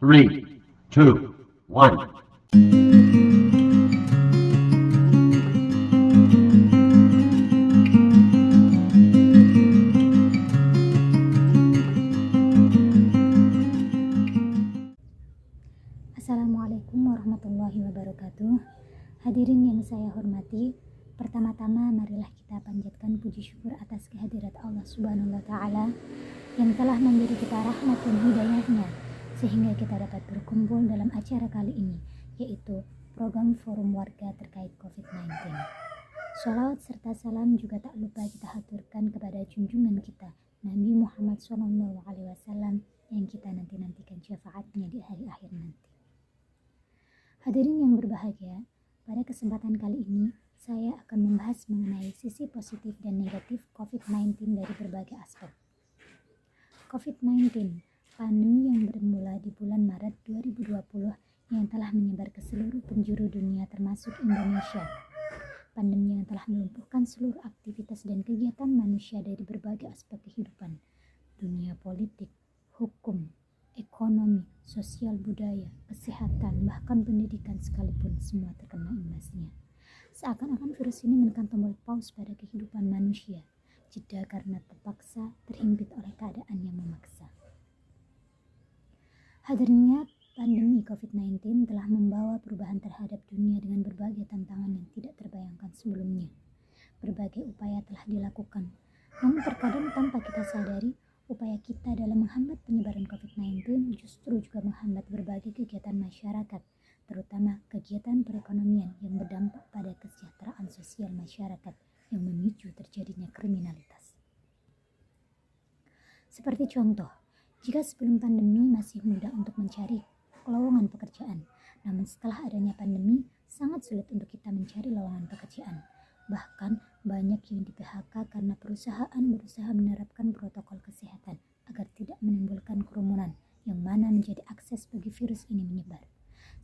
3, 2, 1. Assalamualaikum warahmatullahi wabarakatuh. Hadirin yang saya hormati, pertama-tama marilah kita panjatkan puji syukur atas kehadirat Allah Subhanahu wa Ta'ala yang telah memberi kita rahmat dan hidayahnya sehingga kita dapat berkumpul dalam acara kali ini, yaitu program forum warga terkait COVID-19. Sholawat serta salam juga tak lupa kita haturkan kepada junjungan kita Nabi Muhammad SAW yang kita nantikan syafaatnya di hari akhir nanti. Hadirin yang berbahagia, pada kesempatan kali ini saya akan membahas mengenai sisi positif dan negatif COVID-19 dari berbagai aspek. COVID-19, pandemi yang bermula di bulan Maret 2020 yang telah menyebar ke seluruh penjuru dunia termasuk Indonesia. Pandemi yang telah melumpuhkan seluruh aktivitas dan kegiatan manusia dari berbagai aspek kehidupan, dunia politik, hukum, ekonomi, sosial budaya, kesehatan, bahkan pendidikan sekalipun semua terkena imbasnya. Seakan-akan virus ini menekan tombol pause pada kehidupan manusia, jeda karena terpaksa terhimpit oleh keadaan yang memaksa. Hadirnya pandemi COVID-19 telah membawa perubahan terhadap dunia dengan berbagai tantangan yang tidak terbayangkan sebelumnya. Berbagai upaya telah dilakukan, namun terkadang tanpa kita sadari, upaya kita dalam menghambat penyebaran COVID-19 justru juga menghambat berbagai kegiatan masyarakat, terutama kegiatan perekonomian yang berdampak pada kesejahteraan sosial masyarakat yang memicu terjadinya kriminalitas. Seperti contoh, jika sebelum pandemi masih mudah untuk mencari lowongan pekerjaan, namun setelah adanya pandemi sangat sulit untuk kita mencari lowongan pekerjaan. Bahkan banyak yang di-PHK karena perusahaan berusaha menerapkan protokol kesehatan agar tidak menimbulkan kerumunan yang mana menjadi akses bagi virus ini menyebar.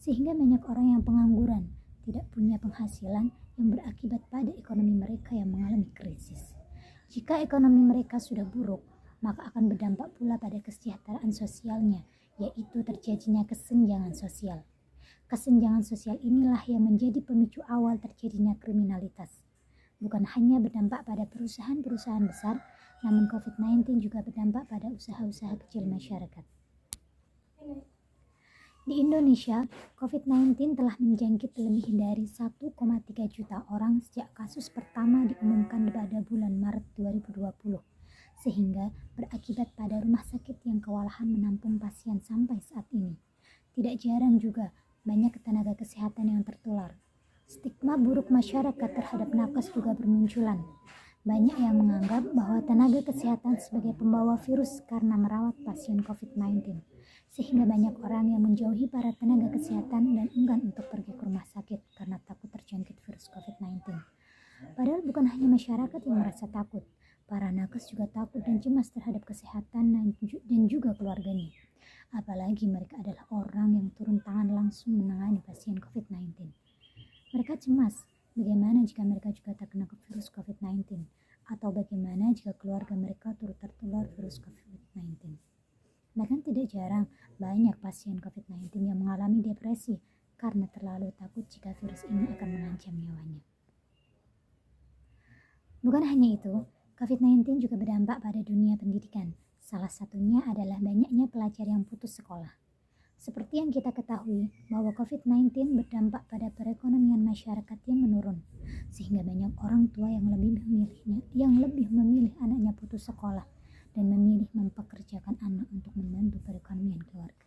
Sehingga banyak orang yang pengangguran, tidak punya penghasilan yang berakibat pada ekonomi mereka yang mengalami krisis. Jika ekonomi mereka sudah buruk, maka akan berdampak pula pada kesejahteraan sosialnya, yaitu terjadinya kesenjangan sosial. Kesenjangan sosial inilah yang menjadi pemicu awal terjadinya kriminalitas. Bukan hanya berdampak pada perusahaan-perusahaan besar, namun COVID-19 juga berdampak pada usaha-usaha kecil masyarakat. Di Indonesia, COVID-19 telah menjangkit lebih dari 1,3 juta orang sejak kasus pertama diumumkan pada bulan Maret 2020, sehingga berakibat pada rumah sakit yang kewalahan menampung pasien sampai saat ini. Tidak jarang juga banyak tenaga kesehatan yang tertular. Stigma buruk masyarakat terhadap nakes juga bermunculan. Banyak yang menganggap bahwa tenaga kesehatan sebagai pembawa virus karena merawat pasien COVID-19, sehingga banyak orang yang menjauhi para tenaga kesehatan dan enggan untuk pergi ke rumah sakit karena takut terjangkit virus COVID-19. Padahal bukan hanya masyarakat yang merasa takut, para nakes juga takut dan cemas terhadap kesehatan dan juga keluarganya. Apalagi mereka adalah orang yang turun tangan langsung menangani pasien COVID-19. Mereka cemas, bagaimana jika mereka juga terkena virus COVID-19, atau bagaimana jika keluarga mereka turut tertular virus COVID-19. Bahkan tidak jarang banyak pasien COVID-19 yang mengalami depresi karena terlalu takut jika virus ini akan mengancam nyawanya. Bukan hanya itu, COVID-19 juga berdampak pada dunia pendidikan. Salah satunya adalah banyaknya pelajar yang putus sekolah. Seperti yang kita ketahui bahwa COVID-19 berdampak pada perekonomian masyarakat yang menurun, sehingga banyak orang tua yang lebih memilih anaknya putus sekolah dan memilih mempekerjakan anak untuk membantu perekonomian keluarga.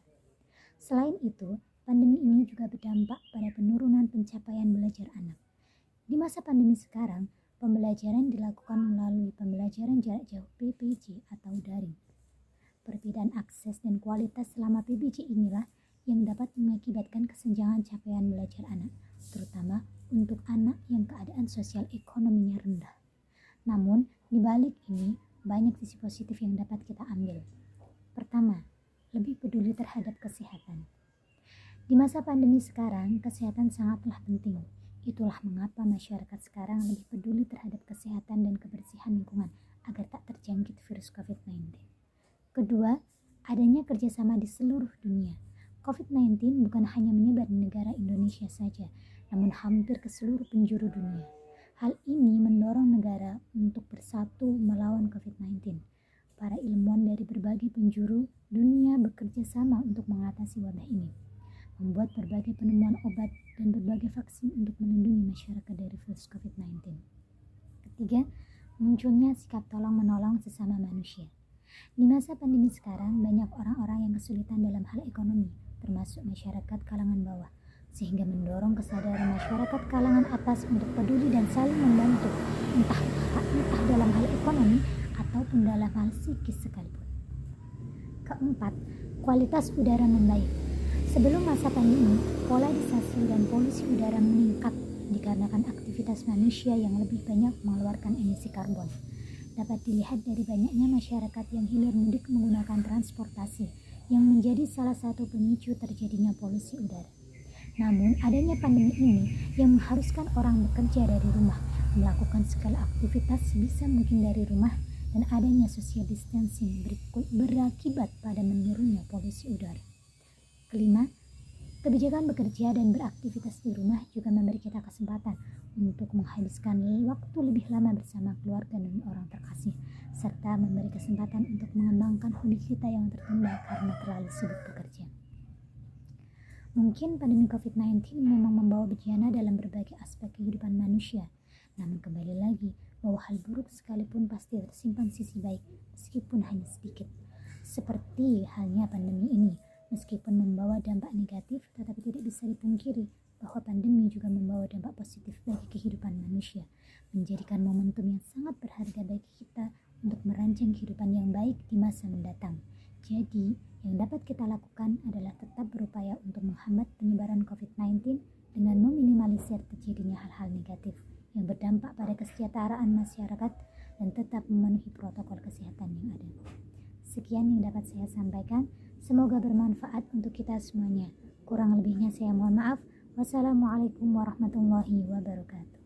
Selain itu, pandemi ini juga berdampak pada penurunan pencapaian belajar anak. Di masa pandemi sekarang, pembelajaran dilakukan melalui pembelajaran jarak jauh PPJ atau daring. Perbedaan akses dan kualitas selama PBJ inilah yang dapat mengakibatkan kesenjangan capaian belajar anak, terutama untuk anak yang keadaan sosial ekonominya rendah. Namun, di balik ini, banyak sisi positif yang dapat kita ambil. Pertama, lebih peduli terhadap kesehatan. Di masa pandemi sekarang, kesehatan sangatlah penting. Itulah mengapa masyarakat sekarang lebih peduli terhadap kesehatan dan kebersihan lingkungan agar tak terjangkit virus COVID-19. Kedua, adanya kerjasama di seluruh dunia. COVID-19 bukan hanya menyebar di negara Indonesia saja, namun hampir ke seluruh penjuru dunia. Hal ini mendorong negara untuk bersatu melawan COVID-19. Para ilmuwan dari berbagai penjuru dunia bekerja sama untuk mengatasi wabah ini, membuat berbagai penemuan obat dan berbagai vaksin untuk melindungi masyarakat dari virus COVID-19. Ketiga, munculnya sikap tolong-menolong sesama manusia. Di masa pandemi sekarang, banyak orang-orang yang kesulitan dalam hal ekonomi, termasuk masyarakat kalangan bawah, sehingga mendorong kesadaran masyarakat kalangan atas untuk peduli dan saling membantu, entah dalam hal ekonomi ataupun dalam hal psikis sekalipun. Keempat, kualitas udara membaik. Sebelum masa pandemi, polarisasi dan polusi udara meningkat dikarenakan aktivitas manusia yang lebih banyak mengeluarkan emisi karbon. Dapat dilihat dari banyaknya masyarakat yang hilir mudik menggunakan transportasi yang menjadi salah satu pemicu terjadinya polusi udara. Namun, adanya pandemi ini yang mengharuskan orang bekerja dari rumah, melakukan segala aktivitas sebisa mungkin dari rumah, dan adanya social distancing berakibat pada menurunnya polusi udara. Kelima, kebijakan bekerja dan beraktivitas di rumah juga memberi kita kesempatan untuk menghabiskan waktu lebih lama bersama keluarga dan orang terkasih, serta memberi kesempatan untuk mengembangkan hobi kita yang tertunda karena terlalu sibuk bekerja. Mungkin pandemi COVID-19 memang membawa bencana dalam berbagai aspek kehidupan manusia, namun kembali lagi bahwa hal buruk sekalipun pasti tersimpan sisi baik, meskipun hanya sedikit. Seperti halnya pandemi ini, meskipun membawa dampak negatif, tetapi tidak bisa dipungkiri bahwa pandemi juga membawa dampak positif bagi kehidupan manusia, menjadikan momentum yang sangat berharga bagi kita untuk merancang kehidupan yang baik di masa mendatang. Jadi, yang dapat kita lakukan adalah tetap berupaya untuk menghambat penyebaran COVID-19 dengan meminimalisir terjadinya hal-hal negatif yang berdampak pada kesejahteraan masyarakat dan tetap memenuhi protokol kesehatan yang ada. Sekian yang dapat saya sampaikan. Semoga bermanfaat untuk kita semuanya. Kurang lebihnya saya mohon maaf. Wassalamualaikum warahmatullahi wabarakatuh.